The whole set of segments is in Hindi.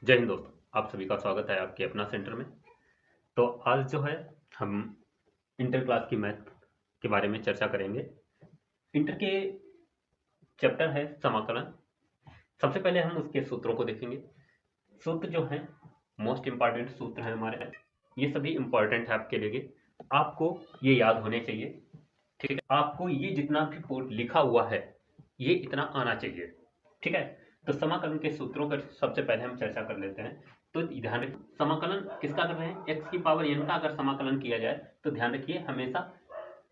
जय हिंद दोस्तों, आप सभी का स्वागत है आपके अपना सेंटर में। तो आज जो है हम इंटर क्लास की मैथ के बारे में चर्चा करेंगे। इंटर के चैप्टर है समाकलन। सबसे पहले हम उसके सूत्रों को देखेंगे। सूत्र जो है मोस्ट इंपॉर्टेंट सूत्र है हमारे, ये सभी इंपॉर्टेंट है आपके लिए। आपको ये याद होने चाहिए, ठीक है। आपको ये जितना भी कोड लिखा हुआ है ये इतना आना चाहिए, ठीक है। तो समाकलन के सूत्रों पर सबसे पहले हम चर्चा कर लेते हैं। तो ध्यान रखिए, समाकलन किसका कर रहे हैं, एक्स की पावर एन का अगर समाकलन किया जाए तो ध्यान रखिए हमेशा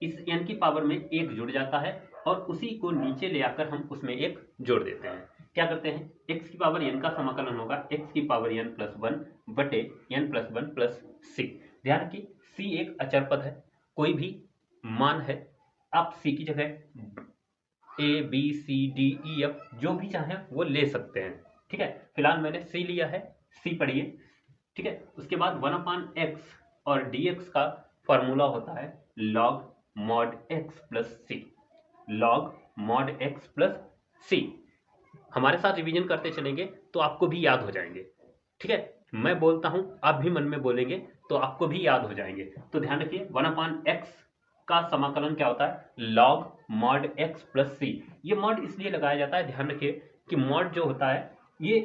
इस एन की पावर में एक जुड़ जाता है और उसी को नीचे ले आकर हम उसमें एक जोड़ देते हैं। क्या करते हैं, एक्स की पावर एन का समाकलन होगा एक्स की पावर एन प्लस वन बटे एन प्लस वन प्लस सी। ध्यान रखिए सी एक अचर पद है, कोई भी मान है, आप सी की जगह A B C D E F जो भी चाहें वो ले सकते हैं, ठीक है। फिलहाल मैंने सी लिया है, सी पढ़िए, ठीक है। उसके बाद वन अपान एक्स और डी एक्स का फॉर्मूला होता है लॉग मॉड एक्स प्लस सी। लॉग मॉड एक्स प्लस सी हमारे साथ रिवीजन करते चलेंगे तो आपको भी याद हो जाएंगे, ठीक है। मैं बोलता हूं आप भी मन में बोलेंगे तो आपको भी याद हो जाएंगे। तो ध्यान रखिए वन अपान एक्स का समाकलन क्या होता है, लॉग मॉड एक्स प्लस सी। ये मॉड इसलिए लगाया जाता है, ध्यान रखिए कि मॉड जो होता है ये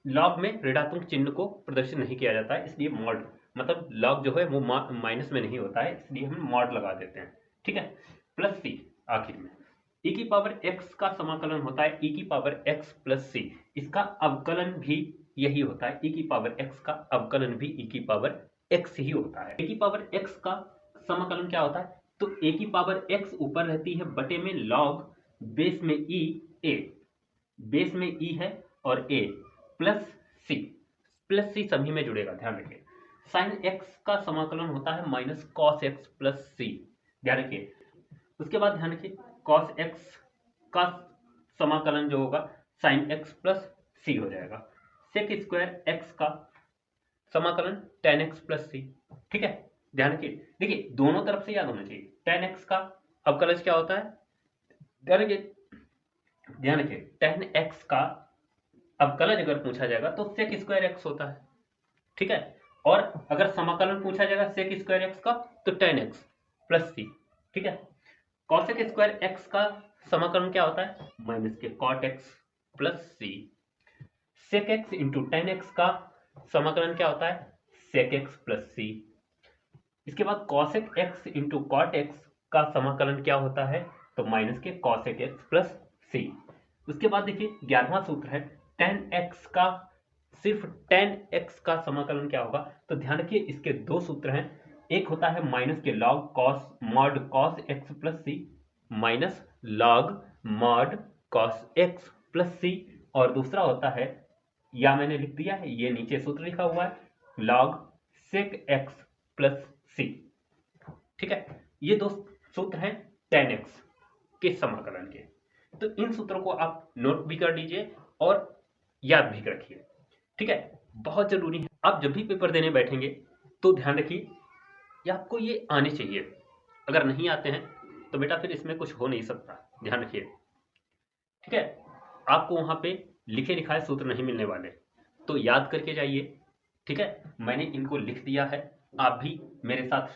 लॉग में ऋणात्मक चिन्ह को प्रदर्शित नहीं किया जाता है, इसलिए मॉड मतलब लॉग जो है वो माइनस में नहीं होता है, इसलिए हम मॉड लगा देते हैं, ठीक है। प्लस सी आखिर में e की पावर x का समाकलन होता है e की पावर x प्लस सी। इसका अवकलन भी यही होता है, e की पावर x का अवकलन भी e की पावर x ही होता है। a की पावर x का समाकलन क्या होता है, तो a की पावर x ऊपर रहती है बटे में लॉग बेस में e a, बेस में e है और a प्लस सी। प्लस सी सभी में जुड़ेगा, ध्यान रखिए। साइन x का समाकलन होता है माइनस कॉस x प्लस सी, ध्यान रखिए। उसके बाद ध्यान रखिए cos x का समाकलन जो होगा sin x प्लस सी हो जाएगा। सेक स्क्वायर x का समाकलन tan x प्लस सी, ठीक है। ध्यान रखिए, देखिए दोनों तरफ से याद होना चाहिए। tan x का अवकलज क्या होता है, ध्यान रखिए, ध्यान रखिए tan x का अवकलज अगर पूछा जाएगा तो सेक स्क्वायर x होता है, ठीक है। और अगर समाकलन पूछा जाएगा सेक स्क्वायर x का तो tan x प्लस सी, ठीक है। कॉसेक स्क्वायर एक्स का समाकलन क्या होता है, माइनस के cot x plus c. Sec x into tan x का समाकलन क्या होता है, सेक एक्स प्लस सी। इसके बाद cosec x into cot x का समाकलन क्या होता है, तो माइनस के कॉसेक एक्स प्लस सी। उसके बाद देखिए 11वां सूत्र है टेन एक्स का, सिर्फ टेन एक्स का समाकलन क्या होगा, तो ध्यान रखिए इसके दो सूत्र हैं। एक होता है माइनस के log cos mod cos x plus c, minus log mod cos x plus c, और दूसरा होता है, या मैंने लिख दिया है ये नीचे सूत्र लिखा हुआ है, लॉग सेक एक्स प्लस सी, ठीक है। ये दो सूत्र हैं टेन एक्स के समाकलन के। तो इन सूत्रों को आप नोट भी कर लीजिए और याद भी रखिए, ठीक है। बहुत जरूरी है, आप जब भी पेपर देने बैठेंगे तो ध्यान रखिए ये आपको ये आने चाहिए। अगर नहीं आते हैं तो बेटा फिर इसमें कुछ हो नहीं सकता, ध्यान रखिए, ठीक है। आपको वहां पे लिखे लिखाए सूत्र नहीं मिलने वाले, तो याद करके जाइए, ठीक है। मैंने इनको लिख दिया है, आप भी मेरे साथ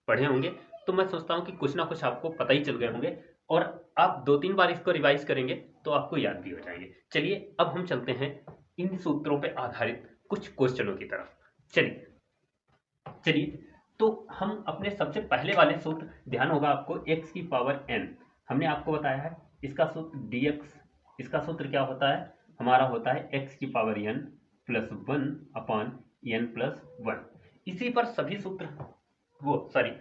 पढ़े होंगे, तो मैं सोचता हूं कि कुछ ना कुछ आपको पता ही चल गए होंगे, और आप दो तीन बार इसको रिवाइज करेंगे तो आपको याद भी हो जाएंगे। चलिए अब हम चलते हैं इन सूत्रों पर आधारित कुछ क्वेश्चनों की तरफ। चलिए चलिए तो हम अपने सबसे पहले वाले सूत्र, ध्यान होगा आपको x की पावर n, हमने आपको बताया है इसका सूत्र dx। इसका सूत्र क्या होता है, हमारा होता है x की power n plus one upon n plus one. इसी पर सभी सूत्र वो सॉरी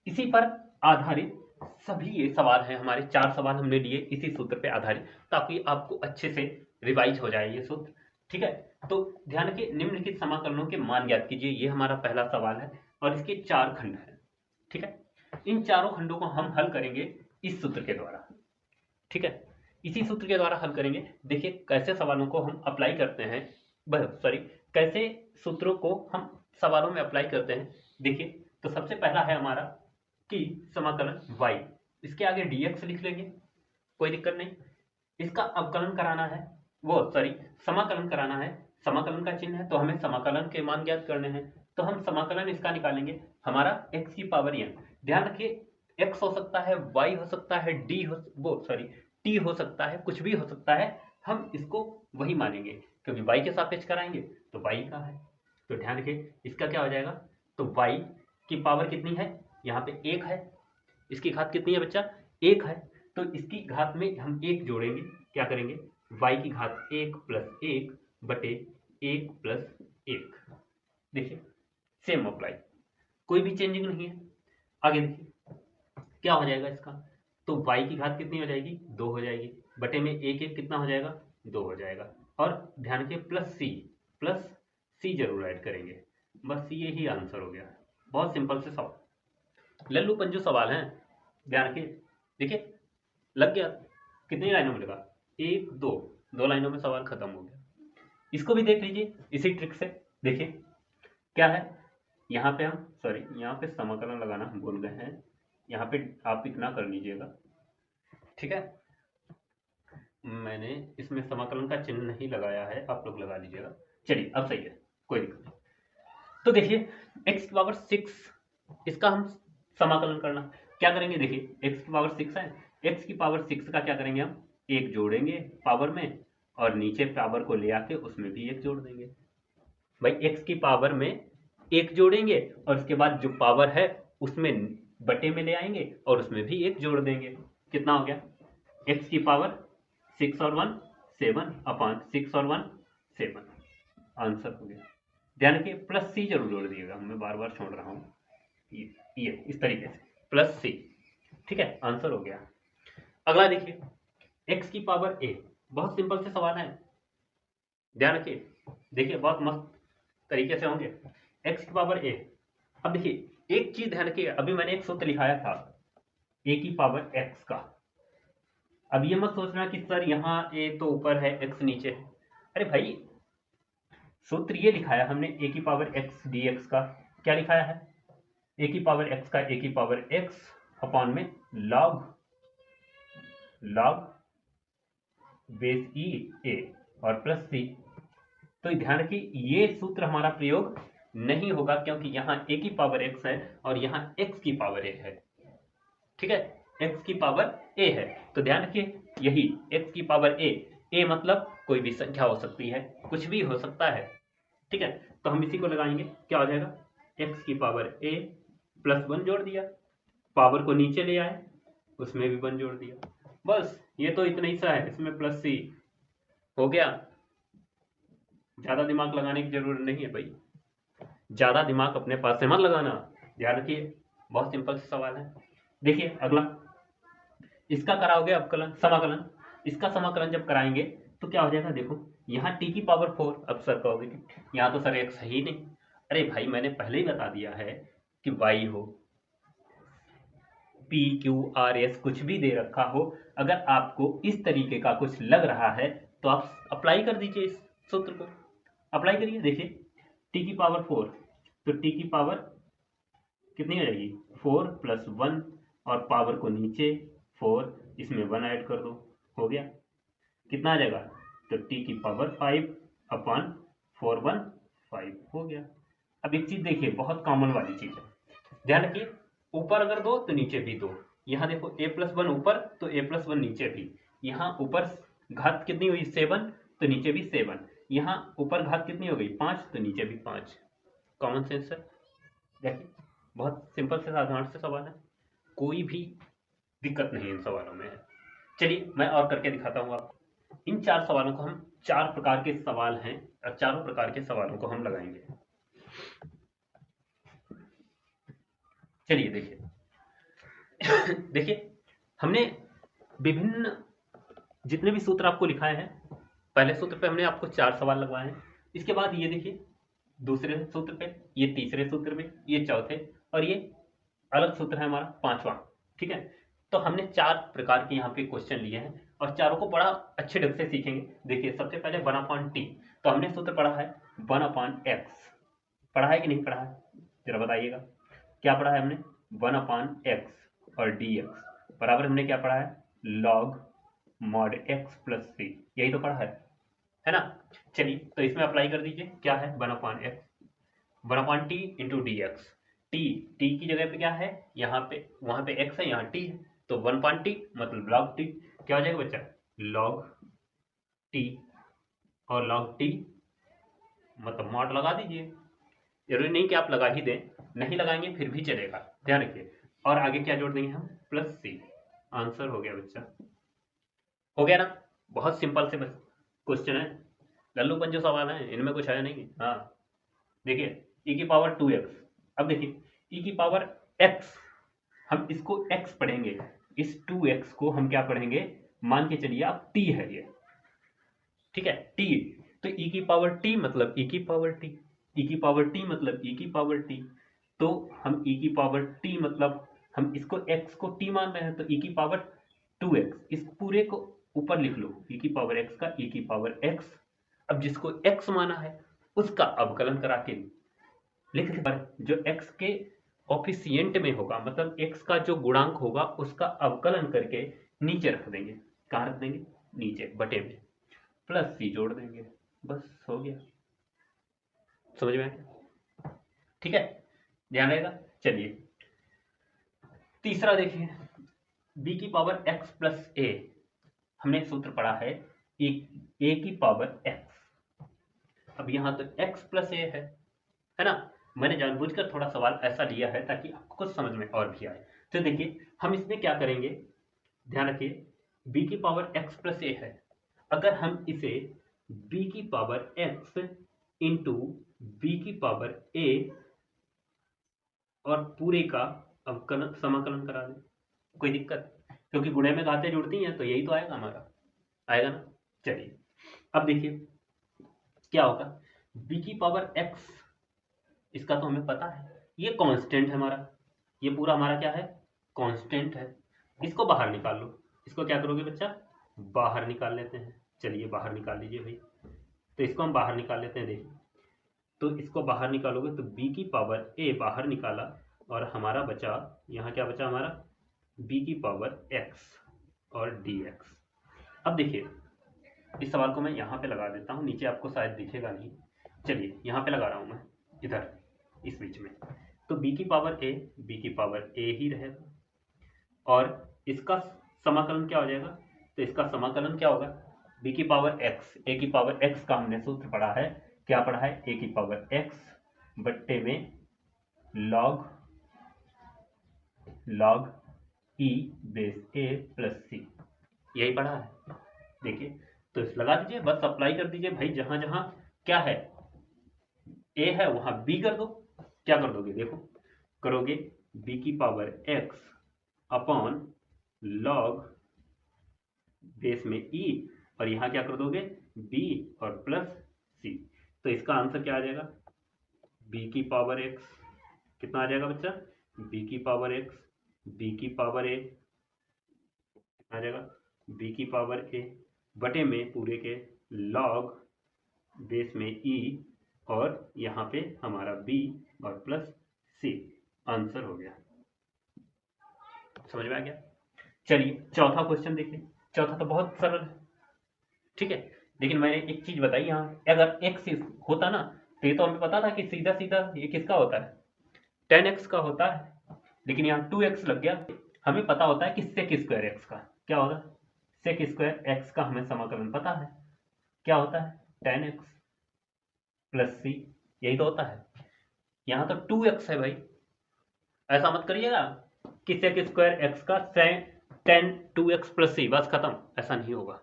इसी पर आधारित सभी ये सवाल हैं हमारे, चार सवाल हमने लिए इसी सूत्र पे आधारित, ताकि आपको अच्छे से रिवाइज हो जाए ये सूत्र, ठीक है। तो ध्यान रखिए निम्नलिखित समाकलनों के मान ज्ञात कीजिए, ये हमारा पहला सवाल है और इसके चार खंड हैं, ठीक है। इन चारों खंडों को हम हल करेंगे इस सूत्र के द्वारा, ठीक है। इसी सूत्र के द्वारा हल करेंगे। देखिए कैसे सवालों को हम अप्लाई करते हैं, सॉरी कैसे सूत्रों को हम सवालों में अप्लाई करते हैं। देखिए तो सबसे पहला है हमारा कि समाकलन y, इसके आगे dx लिख लेंगे, कोई दिक्कत नहीं। इसका अवकलन कराना है, वो सॉरी समाकलन कराना है समाकलन का चिन्ह है तो हमें समाकलन के मान ज्ञात करने हैं, तो हम समाकलन इसका निकालेंगे, हमारा x की पावर n। ध्यान रखिए x हो सकता है, y हो सकता है, t हो सकता है, कुछ भी हो सकता है, हम इसको वही मानेंगे क्योंकि y के सापेक्ष कराएंगे तो y का है। तो ध्यान रखिए इसका क्या हो जाएगा, तो y की पावर कितनी है, यहाँ पे 1 है, इसकी घात कितनी है बच्चा, 1 है, तो इसकी घात में हम 1 जोड़ेंगे, क्या करेंगे, y की घात 1 प्लस 1 बटे 1 प्लस 1। देखिए सेम अप्लाई, कोई भी चेंजिंग नहीं है। आगे देखिए क्या हो जाएगा इसका, तो y की घात कितनी हो जाएगी, 2 हो जाएगी, बटे में 1 1 कितना हो जाएगा, 2 हो जाएगा। और ध्यान रखिए प्लस सी जरूर ऐड करेंगे, बस ये ही आंसर हो गया। बहुत सिंपल से सवाल, लल्लू पंजू सवाल है, ध्यान रखिए। देखिए लग गया, कितनी लाइनों में लगा, 1 2, 2 लाइनों में सवाल खत्म हो गया। इसको भी देख लीजिए इसी ट्रिक से। देखिए क्या है, यहाँ पे यहाँ पे समाकलन लगाना हम भूल गए हैं, यहाँ पे आप इतना कर लीजिएगा, ठीक है, मैंने इसमें समाकलन का चिन्ह नहीं लगाया है, आप लोग लगा लीजिएगा। चलिए अब सही है, कोई दिक्कत नहीं। तो देखिए x की पावर 6, इसका हम समाकलन करना क्या करेंगे, देखिए x की पावर 6 है, x की पावर 6 का क्या करेंगे, हम 1 जोड़ेंगे पावर में और नीचे पावर को ले आके उसमें भी 1 जोड़ देंगे। भाई x की पावर में 1 जोड़ेंगे और उसके बाद जो पावर है उसमें बटे में ले आएंगे और उसमें भी 1 जोड़ देंगे। कितना हो गया, x की पावर 6 और 1 7 अपॉन 6 और 1 7, आंसर हो गया। ध्यान रखिए प्लस सी जरूर जोड़ दिएगा, मैं बार बार छोड़ रहा हूँ, ये इस तरीके से प्लस सी, ठीक है, आंसर हो गया। अगला देखिए x की पावर a, बहुत सिंपल से सवाल है, ध्यान रखिए, देखिए बहुत मस्त तरीके से होंगे। x की पावर a, अब देखिए एक चीज ध्यान रखिए, अभी मैंने एक सूत्र लिखाया था a की पावर x का, अब ये मत सोचना कि सर यहाँ a तो ऊपर है x नीचे है, अरे भाई सूत्र ये लिखाया हमने a की पावर x dx का, क्या लिखाया है, a की पावर x का a की पावर x अपॉन में log बेस ई a और प्लस c। तो ध्यान रखिए ये सूत्र हमारा प्रयोग नहीं होगा क्योंकि यहाँ a की पावर x है और यहाँ x की पावर a है, ठीक है, x की पावर a है, तो ध्यान रखिए यही x की पावर a मतलब कोई भी संख्या हो सकती है, कुछ भी हो सकता है, ठीक है, तो हम इसी को लगाएंगे, क्या हो जाएगा, x की पावर a प्लस 1 जोड़ दिया, पावर को नीचे ले आए उसमें भी 1 जोड़ दिया, बस ये तो इतना ही सा है, इसमें प्लस सी हो गया। ज्यादा दिमाग लगाने की जरूरत नहीं है भाई, ज्यादा दिमाग अपने पास से मत लगाना, ध्यान रखिए बहुत सिंपल से सवाल है। देखिए अगला, इसका कराओगे अवकलन समाकलन, इसका समाकलन जब कराएंगे तो क्या हो जाएगा, देखो यहाँ t की पावर 4, अब सर कहोगे कि यहाँ तो सर एक सही नहीं, अरे भाई मैंने पहले ही बता दिया है कि y हो p q r s कुछ भी दे रखा हो, अगर आपको इस तरीके का कुछ लग रहा है तो आप अप्लाई कर दीजिए, इस सूत्र को अप्लाई करिए। देखिए t की पावर 4, तो t की पावर कितनी हो जाएगी, 4 प्लस 1 और पावर को नीचे 4, इसमें 1 ऐड कर दो, हो गया, कितना आ जाएगा, तो t की पावर 5 अपॉन 4 1 5 हो गया। अब एक चीज देखिए बहुत कॉमन वाली चीज है, ध्यान रखिए ऊपर अगर दो तो नीचे भी दो, यहाँ देखो a प्लस 1 ऊपर तो a प्लस 1 नीचे भी, यहाँ ऊपर घात कितनी हुई 7 तो नीचे भी 7, यहाँ ऊपर घात कितनी हो गई 5 तो नीचे भी 5, कॉमन सेंस है। देखिए बहुत सिंपल से साधारण से सवाल है, कोई भी दिक्कत नहीं इन सवालों में है। चलिए मैं और करके दिखाता हूँ आपको, इन 4 सवालों को हम 4 प्रकार के सवाल हैं और चारों प्रकार के सवालों को हम लगाएंगे। चलिए देखिए देखिए हमने विभिन्न जितने भी सूत्र आपको लिखाए हैं, पहले सूत्र पे हमने आपको 4 सवाल लगवाए हैं, इसके बाद ये देखिए दूसरे सूत्र पे, ये तीसरे सूत्र में, ये चौथे, और ये अलग सूत्र है हमारा 5वां, ठीक है, तो हमने 4 प्रकार के यहाँ पे क्वेश्चन लिए हैं और चारों को बड़ा अच्छे ढंग से सीखेंगे। देखिए सबसे पहले 1/t, तो हमने सूत्र पढ़ा है 1/x, पढ़ा है कि नहीं पढ़ा है, जरा बताइएगा, क्या पढ़ा है हमने, 1/x और dx बराबर हमने क्या पढ़ा है, log mod x plus c, यही तो पढ़ा है, है ना। चलिए तो इसमें अप्लाई कर दीजिए, क्या है 1/टी इंटू डी एक्स। टी की जगह पे क्या है, यहाँ पे वहां पे एक्स है, यहाँ टी है, तो 1/टी मतलब लॉग टी। क्या हो जाएगा बच्चा, लॉग टी, और लॉग टी मतलब मॉड लगा दीजिए। जरूरी नहीं कि आप लगा ही दें, नहीं लगाएंगे फिर भी चलेगा, ध्यान रखिए। और आगे क्या जोड़ देंगे हम, प्लस सी। आंसर हो गया बच्चा, हो गया ना। बहुत सिंपल से बस क्वेश्चन है, लल्लूपन जो सवाल है इनमें कुछ है नहीं। हाँ देखिए, e की पावर 2x। अब देखिए e की पावर x, हम इसको x पढ़ेंगे, इस 2x को हम क्या पढ़ेंगे, मान के चलिए आप t है ये, ठीक है t। तो e की पावर t मतलब e की पावर t, e की पावर t मतलब e की पावर t। तो हम e की पावर t मतलब हम इसको x को t मान रहे हैं, तो e की पावर 2x, इस पूरे को ऊपर लिख लो, e की पावर x का e की पावर x। अब जिसको x माना है उसका अवकलन करा के लिख पर जो x के ऑफिशिएंट में होगा, मतलब x का जो गुणांक होगा उसका अवकलन करके नीचे रख देंगे। कहाँ रख देंगे, नीचे बटे में, प्लस सी जोड़ देंगे, बस हो गया। समझ में आया, ठीक है, ध्यान रहेगा। चलिए तीसरा देखिए, b की पावर x प्लस ए। हमने सूत्र पढ़ा है ए की पावर x। अब यहाँ तो x प्लस ए है ना। मैंने जानबूझकर थोड़ा सवाल ऐसा लिया है ताकि आपको कुछ समझ में और भी आए। तो देखिए हम इसमें क्या करेंगे, ध्यान रखिए, b की पावर x प्लस ए है। अगर हम इसे b की पावर x इंटू बी की पावर a और पूरे का अवकलन समाकलन करा दें, कोई दिक्कत, क्योंकि गुणे में घातें जुड़ती हैं तो यही तो आएगा हमारा, आएगा ना। चलिए अब देखिए क्या होगा, b की पावर x, इसका तो हमें पता है ये कांस्टेंट है हमारा, ये पूरा हमारा क्या है, कांस्टेंट है। इसको बाहर निकाल लो, इसको क्या करोगे बच्चा, बाहर निकाल लेते हैं। चलिए बाहर निकाल लीजिए भाई, तो इसको हम बाहर निकाल लेते हैं। देखिए तो इसको बाहर निकालोगे तो b की पावर a बाहर निकाला, और हमारा बचा, यहाँ क्या बचा हमारा, b की पावर x और dx। अब देखिए इस सवाल को मैं यहाँ पे लगा देता हूँ, नीचे आपको शायद दिखेगा नहीं। चलिए यहाँ पे लगा रहा हूँ मैं, इधर इस बीच में। तो b की पावर a ही रहेगा, और इसका समाकलन क्या हो जाएगा, तो इसका समाकलन क्या होगा, b की पावर x, a की पावर x का हमने सूत्र पढ़ा है, क्या पढ़ा है, a की पावर x बट्टे में log e base a plus c, यही पढ़ा है। देखिए तो इस लगा दीजिए, बस अप्लाई कर दीजिए भाई, जहां जहां क्या है a है वहां b कर दो। क्या कर दोगे, देखो करोगे b की power x upon log base में e, और यहाँ क्या कर दोगे b और प्लस c। तो इसका आंसर क्या आ जाएगा, b की पावर x, कितना आ जाएगा बच्चा, b की पावर x, b की पावर a कितना आ जाएगा, b की पावर a बटे में पूरे के log बेस में e, और यहाँ पे हमारा b और प्लस c। आंसर हो गया, समझ में आ गया। चलिए चौथा क्वेश्चन देखिए, चौथा तो बहुत सरल है, ठीक है। लेकिन मैंने एक चीज बताई, यहाँ अगर x होता ना, तो ये तो हमें पता था कि सीधा सीधा ये किसका होता है, tan x का होता है। लेकिन यहाँ 2x लग गया, हमें पता होता है कि sec स्क्वायर x का क्या होगा, sec स्क्वायर x का हमें समाकलन पता है, क्या होता है tan x प्लस c, यही तो होता है। यहाँ तो 2x है भाई, ऐसा मत करिएगा कि sec स्क्वायर x का tan 2x प्लस c, बस खत्म, ऐसा नहीं होगा,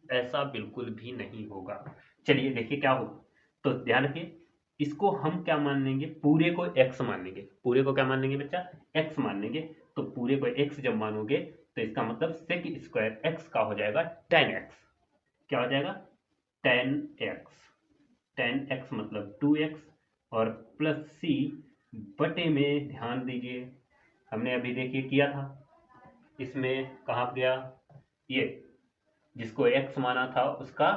ऐसा बिल्कुल भी नहीं होगा। चलिए देखिए क्या होगा, तो ध्यान रखिए, इसको हम क्या मान लेंगे, पूरे को x मान लेंगे, पूरे को क्या मान लेंगे बच्चा, x मान लेंगे। तो पूरे को x जब मानोगे तो इसका मतलब sec स्क्वायर x का हो जाएगा tan x, क्या हो जाएगा tan x, tan x मतलब 2x और प्लस c बटे में, ध्यान दीजिए हमने अभी देखिए किया था, इसमें कहाँ गया, ये जिसको x माना था उसका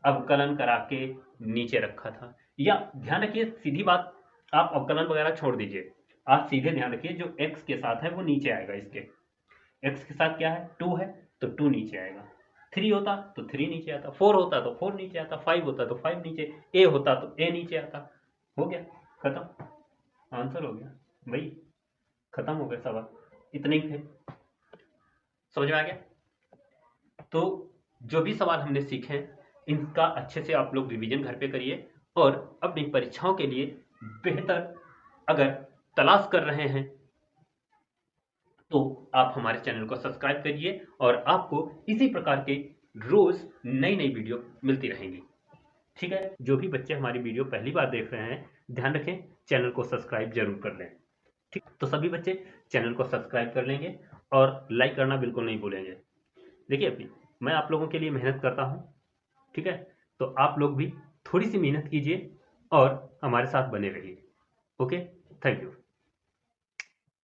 अवकलन करा के नीचे रखा था। या ध्यान रखिए सीधी बात, आप अवकलन वगैरह छोड़ दीजिए, आप सीधे ध्यान रखिए जो x के साथ है वो नीचे आएगा, इसके x के साथ क्या है 2 है तो 2 नीचे आएगा, 3 होता तो 3 नीचे आता, 4 होता तो 4 नीचे आता, 5 होता तो 5 नीचे, ए होता तो ए नीचे आता। हो गया, खत्म, आंसर हो गया भाई, खत्म हो गया सवाल, इतने ही थे। समझ में आ गया? तो जो भी सवाल हमने सीखे हैं, इनका अच्छे से आप लोग रिवीजन घर पे करिए, और अपनी परीक्षाओं के लिए बेहतर अगर तलाश कर रहे हैं तो आप हमारे चैनल को सब्सक्राइब करिए, और आपको इसी प्रकार के रोज नई नई वीडियो मिलती रहेंगी। ठीक है, जो भी बच्चे हमारी वीडियो पहली बार देख रहे हैं, ध्यान रखें, चैनल को सब्सक्राइब जरूर कर लें। ठीक, तो सभी बच्चे चैनल को सब्सक्राइब कर लेंगे और लाइक करना बिल्कुल नहीं भूलेंगे। देखिए अपनी, मैं आप लोगों के लिए मेहनत करता हूँ, ठीक है, तो आप लोग भी थोड़ी सी मेहनत कीजिए और हमारे साथ बने रहिए। Okay, thank you.